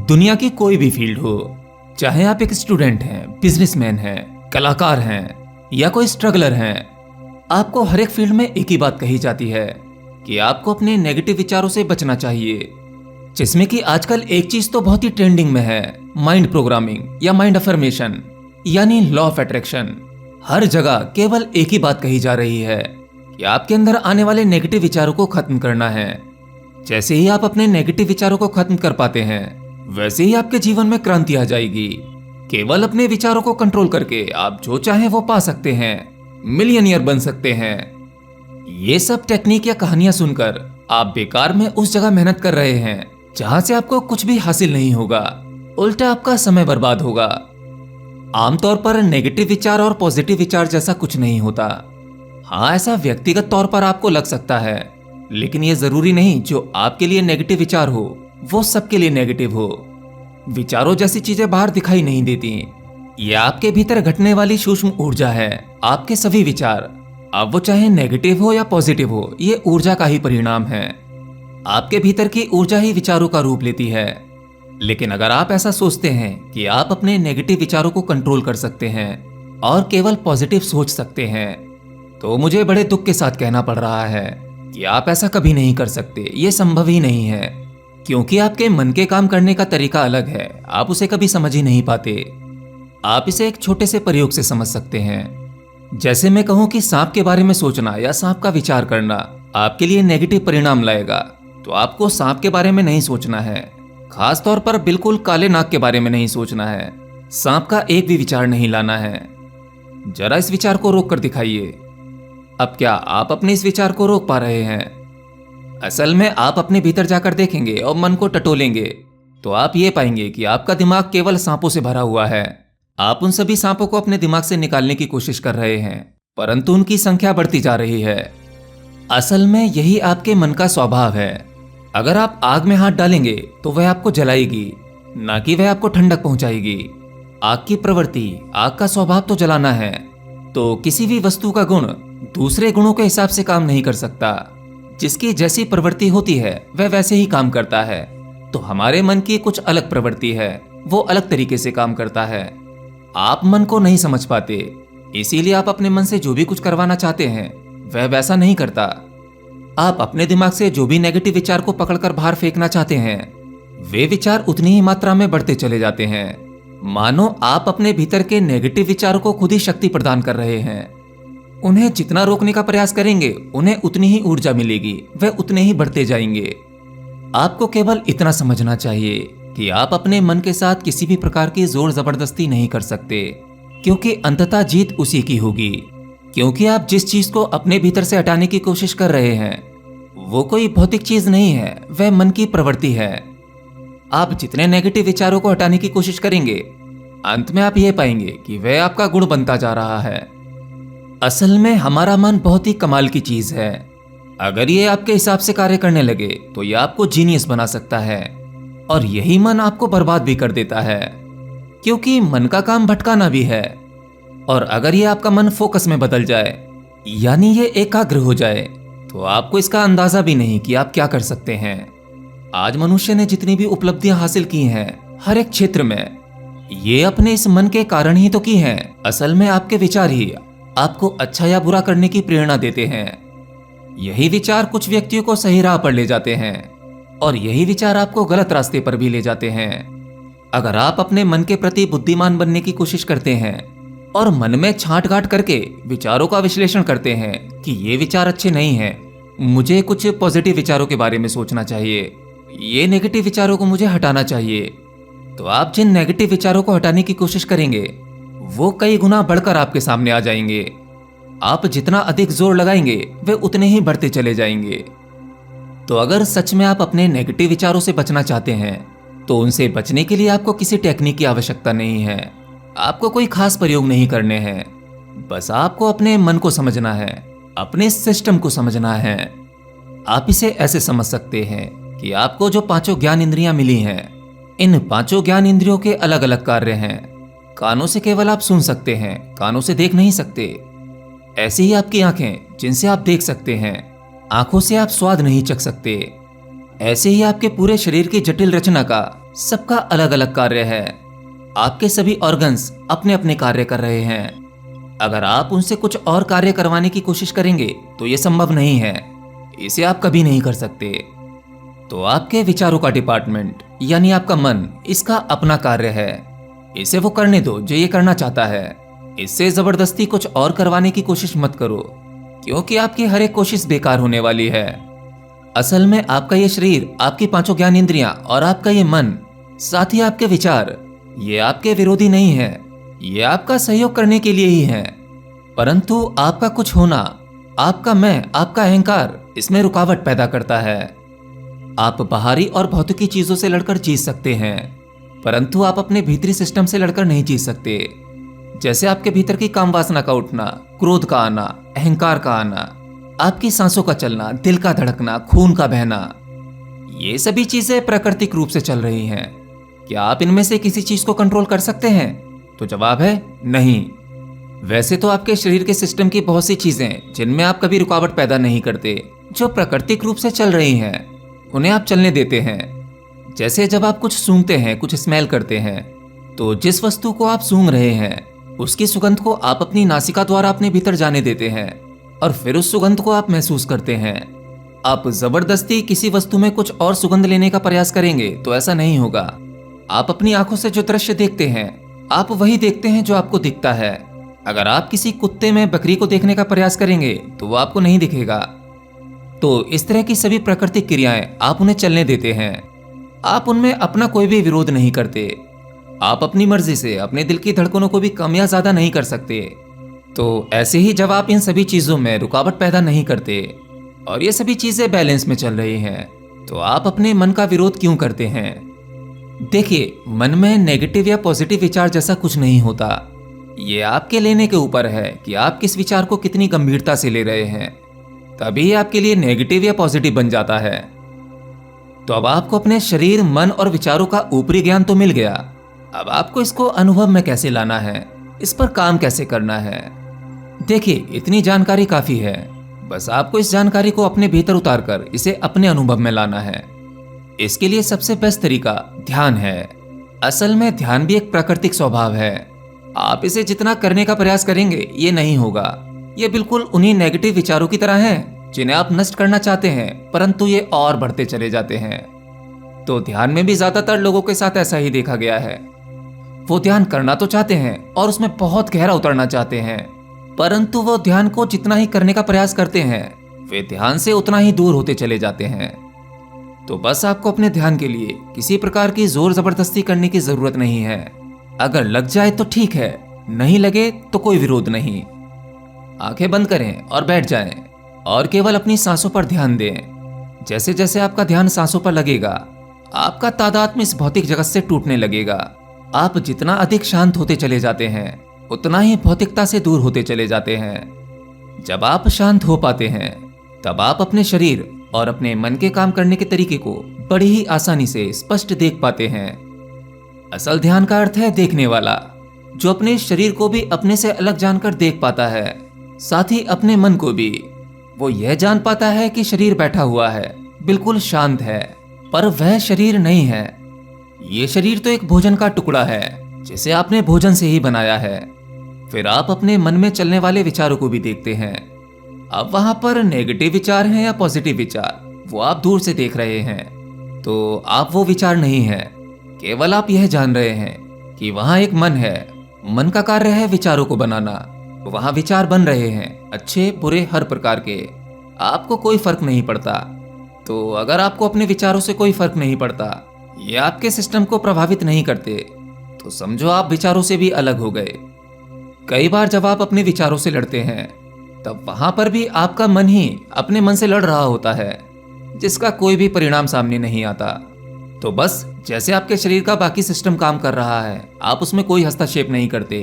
दुनिया की कोई भी फील्ड हो, चाहे आप एक स्टूडेंट हैं, बिजनेसमैन हैं, कलाकार हैं या कोई स्ट्रगलर हैं, आपको हर एक फील्ड में एक ही बात कही जाती है कि आपको अपने नेगेटिव विचारों से बचना चाहिए। जिसमें कि आजकल एक चीज तो बहुत ही ट्रेंडिंग में है, माइंड प्रोग्रामिंग या माइंड अफर्मेशन यानी लॉ ऑफ अट्रैक्शन। हर जगह केवल एक ही बात कही जा रही है कि आपके अंदर आने वाले नेगेटिव विचारों को खत्म करना है। जैसे ही आप अपने नेगेटिव विचारों को खत्म कर पाते हैं, वैसे ही आपके जीवन में क्रांति आ जाएगी। केवल अपने विचारों को कंट्रोल करके आप जो चाहें वो पा सकते हैं, मिलियनियर बन सकते हैं। ये सब टेक्निक या कहानियां सुनकर आप बेकार में उस जगह मेहनत कर रहे हैं जहां से आपको कुछ भी हासिल नहीं होगा, उल्टा आपका समय बर्बाद होगा। आमतौर पर नेगेटिव विचार और पॉजिटिव विचार जैसा कुछ नहीं होता। हाँ, ऐसा व्यक्तिगत तौर पर आपको लग सकता है, लेकिन यह जरूरी नहीं जो आपके लिए नेगेटिव विचार हो वो सबके लिए नेगेटिव हो। विचारों जैसी चीजें बाहर दिखाई नहीं देती, ये आपके भीतर घटने वाली सूक्ष्म ऊर्जा है। आपके सभी विचार, अब वो चाहे नेगेटिव हो या पॉजिटिव हो, ये ऊर्जा का ही परिणाम है। आपके भीतर की ऊर्जा ही विचारों का रूप लेती है। लेकिन अगर आप ऐसा सोचते हैं कि आप अपने नेगेटिव विचारों को कंट्रोल कर सकते हैं और केवल पॉजिटिव सोच सकते हैं, तो मुझे बड़े दुख के साथ कहना पड़ रहा है कि आप ऐसा कभी नहीं कर सकते। ये संभव ही नहीं है, क्योंकि आपके मन के काम करने का तरीका अलग है। आप उसे कभी समझ ही नहीं पाते। आप इसे एक छोटे से प्रयोग से समझ सकते हैं। जैसे मैं कहूं कि सांप के बारे में सोचना या सांप का विचार करना आपके लिए नेगेटिव परिणाम लाएगा, तो आपको सांप के बारे में नहीं सोचना है। खास तौर पर बिल्कुल काले नाग के बारे में नहीं सोचना है। सांप का एक भी विचार नहीं लाना है। जरा इस विचार को रोक कर दिखाइए। अब क्या आप अपने इस विचार को रोक पा रहे हैं? असल में आप अपने भीतर जाकर देखेंगे और मन को टटोलेंगे तो आप ये पाएंगे कि आपका दिमाग केवल सांपों से भरा हुआ है। आप उन सभी सांपों को अपने दिमाग से निकालने की कोशिश कर रहे हैं, परंतु उनकी संख्या बढ़ती जा रही है। असल में यही आपके मन का स्वभाव है। अगर आप आग में हाथ डालेंगे तो वह आपको जलाएगी, ना कि वह आपको ठंडक पहुंचाएगी। आग की प्रवृत्ति, आग का स्वभाव तो जलाना है। तो किसी भी वस्तु का गुण दूसरे गुणों के हिसाब से काम नहीं कर सकता। जिसकी जैसी प्रवृत्ति होती है वह वैसे ही काम करता है। तो हमारे मन की कुछ अलग प्रवृत्ति है, वो अलग तरीके से काम करता है। आप मन को नहीं समझ पाते, इसीलिए आप अपने मन से जो भी कुछ करवाना चाहते हैं वह वैसा नहीं करता। आप अपने दिमाग से जो भी नेगेटिव विचार को पकड़कर बाहर फेंकना चाहते हैं, वे विचार उतनी ही मात्रा में बढ़ते चले जाते हैं। मानो आप अपने भीतर के नेगेटिव विचारों को खुद ही शक्ति प्रदान कर रहे हैं। उन्हें जितना रोकने का प्रयास करेंगे, उन्हें उतनी ही ऊर्जा मिलेगी, वे उतने ही बढ़ते जाएंगे। आपको केवल इतना समझना चाहिए कि आप अपने मन के साथ किसी भी प्रकार की जोर जबरदस्ती नहीं कर सकते, क्योंकि अंततः जीत उसी की होगी। क्योंकि आप जिस चीज को अपने भीतर से हटाने की कोशिश कर रहे हैं वो कोई भौतिक चीज नहीं है, वह मन की प्रवृत्ति है। आप जितने नेगेटिव विचारों को हटाने की कोशिश करेंगे, अंत में आप ये पाएंगे कि वह आपका गुण बनता जा रहा है। असल में हमारा मन बहुत ही कमाल की चीज है। अगर ये आपके हिसाब से कार्य करने लगे तो ये आपको जीनियस बना सकता है, और यही मन आपको बर्बाद भी कर देता है, क्योंकि मन का काम भटकाना भी है। और अगर ये आपका मन फोकस में बदल जाए, यानी ये एकाग्र हो जाए, तो आपको इसका अंदाजा भी नहीं कि आप क्या कर सकते हैं। आज मनुष्य ने जितनी भी उपलब्धियां हासिल की हैं हर एक क्षेत्र में, ये अपने इस मन के कारण ही तो की हैं। असल में आपके विचार ही आपको अच्छा या बुरा करने की प्रेरणा देते हैं। यही विचार कुछ व्यक्तियों को सही राह पर ले जाते हैं, और यही विचार आपको गलत रास्ते पर भी ले जाते हैं। अगर आप अपने मन के प्रति बुद्धिमान बनने की कोशिश करते हैं और मन में छांट-घाट करके विचारों का विश्लेषण करते हैं कि ये विचार अच्छे नहीं हैं, मुझे कुछ पॉजिटिव विचारों के बारे में सोचना चाहिए, ये नेगेटिव विचारों को मुझे हटाना चाहिए, तो आप जिन नेगेटिव विचारों को हटाने की कोशिश करेंगे वो कई गुना बढ़कर आपके सामने आ जाएंगे। आप जितना अधिक जोर लगाएंगे वे उतने ही बढ़ते चले जाएंगे। तो अगर सच में आप अपने नेगेटिव विचारों से बचना चाहते हैं, तो उनसे बचने के लिए आपको किसी टेक्निक की आवश्यकता नहीं है। आपको कोई खास प्रयोग नहीं करने हैं। बस आपको अपने मन को समझना है, अपने सिस्टम को समझना है। आप इसे ऐसे समझ सकते हैं कि आपको जो पांचों ज्ञान इंद्रियां मिली हैं, इन पांचों ज्ञान इंद्रियों के अलग अलग कार्य हैं। कानों से केवल आप सुन सकते हैं, कानों से देख नहीं सकते। ऐसी ही आपकी आंखें, जिनसे आप देख सकते हैं, आंखों से आप स्वाद नहीं चख सकते। ऐसे ही आपके पूरे शरीर की जटिल रचना का सबका अलग अलग कार्य है। आपके सभी ऑर्गन्स अपने अपने कार्य कर रहे हैं। अगर आप उनसे कुछ और कार्य करवाने की कोशिश करेंगे तो यह संभव नहीं है। इसे आप कभी नहीं कर सकते। तो आपके विचारों का डिपार्टमेंट यानी आपका मन, इसका अपना कार्य है। इसे वो करने दो जो ये करना चाहता है। इससे जबरदस्ती कुछ और करवाने की कोशिश मत करो, क्योंकि आपकी हर एक कोशिश बेकार होने वाली है। असल में आपका ये शरीर, आपकी पांचों ज्ञान इंद्रियां और आपका ये मन, साथ ही आपके विचार, ये आपके विरोधी नहीं है। ये आपका सहयोग करने के लिए ही है। परंतु आपका कुछ होना, आपका मैं, आपका अहंकार इसमें रुकावट पैदा करता है। आप बाहरी और भौतिकी चीजों से लड़कर जीत सकते हैं, परंतु आप अपने भीतरी सिस्टम से लड़कर नहीं जीत सकते। जैसे आपके भीतर की काम वासना का उठना, क्रोध का आना, अहंकार का आना, आपकी सांसों का चलना, दिल का धड़कना, खून का बहना, ये सभी चीजें प्राकृतिक रूप से चल रही हैं। क्या आप इनमें से किसी चीज को कंट्रोल कर सकते हैं? तो जवाब है नहीं। वैसे तो आपके शरीर के सिस्टम की बहुत सी चीजें जिनमें आप कभी रुकावट पैदा नहीं करते, जो प्राकृतिक रूप से चल रही हैं, उन्हें आप चलने देते हैं। जैसे जब आप कुछ सूंघते हैं, कुछ स्मेल करते हैं, तो जिस वस्तु को आप सूंघ रहे हैं उसकी सुगंध को आप अपनी नासिका द्वारा अपने भीतर जाने देते हैं और फिर उस सुगंध को आप महसूस करते हैं। आप जबरदस्ती किसी वस्तु में कुछ और सुगंध लेने का प्रयास करेंगे तो ऐसा नहीं होगा। आप अपनी आंखों से जो दृश्य देखते हैं, आप वही देखते हैं जो आपको दिखता है। अगर आप किसी कुत्ते में बकरी को देखने का प्रयास करेंगे तो वो आपको नहीं दिखेगा। तो इस तरह की सभी प्राकृतिक क्रियाएं आप उन्हें चलने देते हैं। आप उनमें अपना कोई भी विरोध नहीं करते। आप अपनी मर्जी से अपने दिल की धड़कनों को भी कम या ज्यादा नहीं कर सकते। तो ऐसे ही जब आप इन सभी चीजों में रुकावट पैदा नहीं करते और ये सभी चीजें बैलेंस में चल रही हैं, तो आप अपने मन का विरोध क्यों करते हैं? देखिए, मन में नेगेटिव या पॉजिटिव विचार जैसा कुछ नहीं होता। ये आपके लेने के ऊपर है कि आप किस विचार को कितनी गंभीरता से ले रहे हैं, तभी आपके लिए नेगेटिव या पॉजिटिव बन जाता है। तो अब आपको अपने शरीर, मन और विचारों का ऊपरी ज्ञान तो मिल गया। अब आपको इसको अनुभव में कैसे लाना है, इस पर काम कैसे करना है। देखिए, इतनी जानकारी काफी है। बस आपको इस जानकारी को अपने भीतर उतारकर इसे अपने अनुभव में लाना है। इसके लिए सबसे बेस्ट तरीका ध्यान है। असल में ध्यान भी एक प्राकृतिक स्वभाव है। आप इसे जितना करने का प्रयास करेंगे ये नहीं होगा। ये बिल्कुल उन्हीं नेगेटिव विचारों की तरह है जिन्हें आप नष्ट करना चाहते हैं, परंतु ये और बढ़ते चले जाते हैं। तो ध्यान में भी ज्यादातर लोगों के साथ ऐसा ही देखा गया है। वो ध्यान करना तो चाहते हैं और उसमें बहुत गहरा उतरना चाहते हैं, परंतु वो ध्यान को जितना ही करने का प्रयास करते हैं, वे ध्यान से उतना ही दूर होते चले जाते हैं। तो बस आपको अपने ध्यान के लिए किसी प्रकार की जोर जबरदस्ती करने की जरूरत नहीं है। अगर लग जाए तो ठीक है, नहीं लगे तो कोई विरोध नहीं। आंखें बंद करें और बैठ जाएं और केवल अपनी सांसों पर ध्यान दें। जैसे जैसे आपका ध्यान सांसों पर लगेगा, आपका तादात्म्य इस भौतिक जगत से टूटने लगेगा। आप जितना अधिक शांत होते चले जाते हैं, उतना ही भौतिकता से दूर होते चले जाते हैं। जब आप शांत हो पाते हैं, तब आप अपने शरीर और अपने मन के काम करने के तरीके को बड़ी ही आसानी से स्पष्ट देख पाते हैं। असल ध्यान का अर्थ है देखने वाला, जो अपने शरीर को भी अपने से अलग जानकर देख पाता है, साथ ही अपने मन को भी। वो यह जान पाता है कि शरीर बैठा हुआ है, बिल्कुल शांत है, पर वह शरीर नहीं है। ये शरीर तो एक भोजन का टुकड़ा है जिसे आपने भोजन से ही बनाया है। फिर आप अपने मन में चलने वाले विचारों को भी देखते हैं। अब वहां पर नेगेटिव विचार हैं या पॉजिटिव विचार, वो आप दूर से देख रहे हैं। तो आप वो विचार नहीं है, केवल आप यह जान रहे हैं कि वहां एक मन है। मन का कार्य है विचारों को बनाना। वहां विचार बन रहे हैं, अच्छे बुरे हर प्रकार के। आपको कोई फर्क नहीं पड़ता। तो अगर आपको अपने विचारों से कोई फर्क नहीं पड़ता, ये आपके सिस्टम को प्रभावित नहीं करते, तो समझो आप विचारों से भी अलग हो गए। कई बार जब आप अपने विचारों से लड़ते हैं, तब वहां पर भी आपका मन ही अपने मन से लड़ रहा होता है, जिसका कोई भी परिणाम सामने नहीं आता। तो बस जैसे आपके शरीर का बाकी सिस्टम काम कर रहा है, आप उसमें कोई हस्तक्षेप नहीं करते,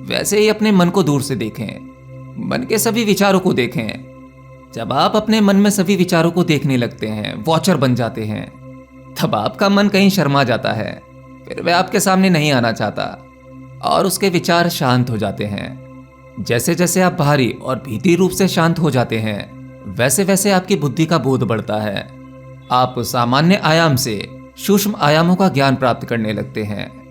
वैसे ही अपने मन को दूर से देखें। मन के सभी विचारों को देखें। जब आप अपने मन में सभी विचारों को देखने लगते हैं, वॉचर बन जाते हैं, तब आपका मन कहीं शर्मा जाता है। फिर वह आपके सामने नहीं आना चाहता और उसके विचार शांत हो जाते हैं। जैसे जैसे आप बाहरी और भीतरी रूप से शांत हो जाते हैं, वैसे वैसे आपकी बुद्धि का बोध बढ़ता है। आप सामान्य आयाम से सूक्ष्म आयामों का ज्ञान प्राप्त करने लगते हैं।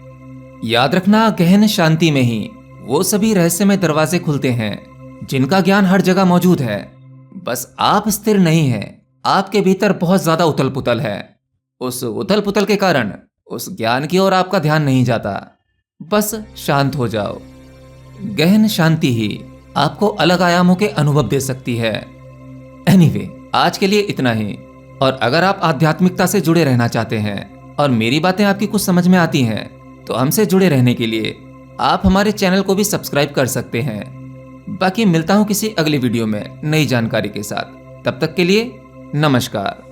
याद रखना, गहन शांति में ही वो सभी रहस्यमय दरवाजे खुलते हैं जिनका ज्ञान हर जगह मौजूद है। बस आप स्थिर नहीं हैं, आपके भीतर बहुत ज्यादा उथल पुथल है। उस उथल पुथल के कारण उस ज्ञान की ओर आपका ध्यान नहीं जाता। बस शांत हो जाओ। गहन शांति ही आपको अलग आयामों के अनुभव दे सकती है। एनीवे, आज के लिए इतना ही। और अगर आप आध्यात्मिकता से जुड़े रहना चाहते हैं और मेरी बातें आपकी कुछ समझ में आती हैं, तो हमसे जुड़े रहने के लिए आप हमारे चैनल को भी सब्सक्राइब कर सकते हैं। बाकी मिलता हूं किसी अगली वीडियो में नई जानकारी के साथ। तब तक के लिए नमस्कार।